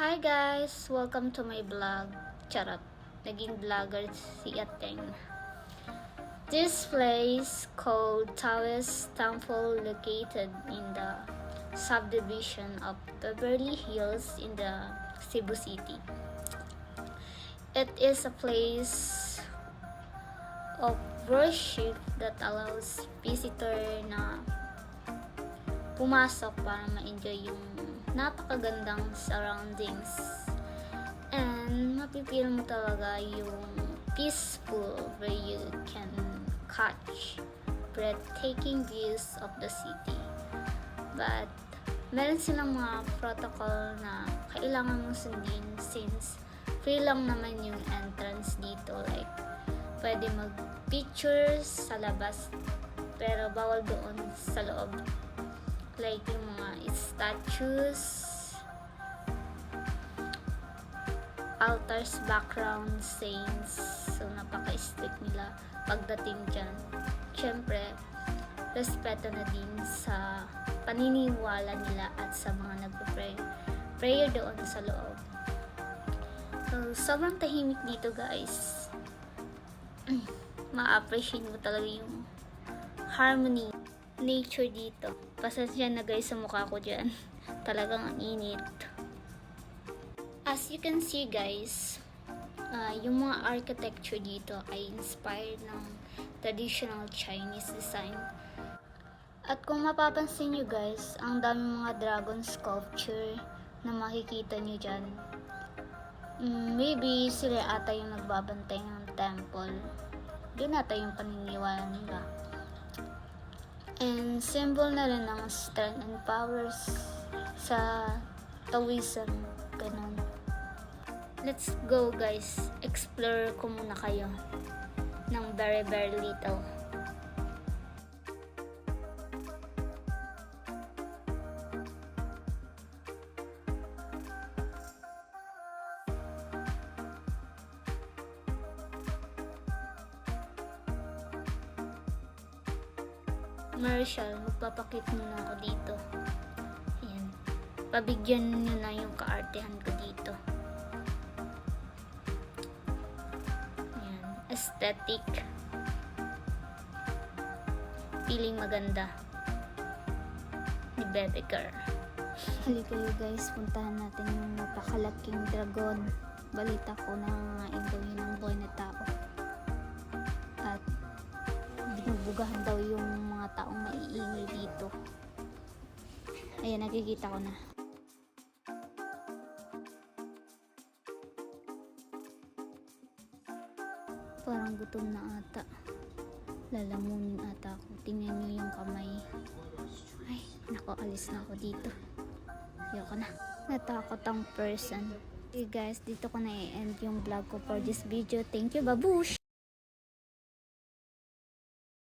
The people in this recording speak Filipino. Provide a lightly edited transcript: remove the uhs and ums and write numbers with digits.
Hi guys! Welcome to my vlog. Charot. Naging vlogger si Ateng. This place called Taoist Temple located in the subdivision of Beverly Hills in the Cebu City. It is a place of worship that allows visitor na pumasok para ma-enjoy yung napakagandang surroundings and mapipil mo talaga yung peaceful where you can catch breathtaking views of the city. But meron silang mga protocol na kailangan mong sundin since free lang naman yung entrance dito, like pwede mag pictures sa labas pero bawal doon sa loob, like yung mga statues, altars, background, saints. So napaka-strict nila pagdating dyan. Syempre respeto na din sa paniniwala nila at sa mga nagpe-pray prayer doon sa loob. So sobrang tahimik dito guys. Ma-appreciate mo talaga yung harmony, nature dito. Pasensya na guys sa mukha ko dyan. Talagang ang init. As you can see guys, yung mga architecture dito ay inspired ng traditional Chinese design. At kung mapapansin nyo guys, ang daming mga dragon sculpture na makikita nyo dyan. Maybe sila ata yung nagbabantay ng temple. Doon ata yung paniniwala nila. And symbol na rin ng strength and powers sa Taoism. Ganun. Let's go guys. Explore ko muna kayo ng very little. Marshall, magpapakit muna ako dito. Ayan. Pabigyan nyo na yung kaartehan ko dito. Ayan. Aesthetic. Feeling maganda. Ni Bebe Girl. Halika kayo guys, puntahan natin yung napakalaking dragon. Balita ko na gawin ng boy na tao. At binubugahan daw yung mga taong maiingay dito. Ayan, nakikita ko na. Parang gutom na ata. Lalamunin ata ako. Tingnan nyo yung kamay. Ay, nako, alis na ako dito. Ayoko na. Natakot ang person. Okay guys, dito ko na i-end yung vlog ko for this video. Thank you, babush!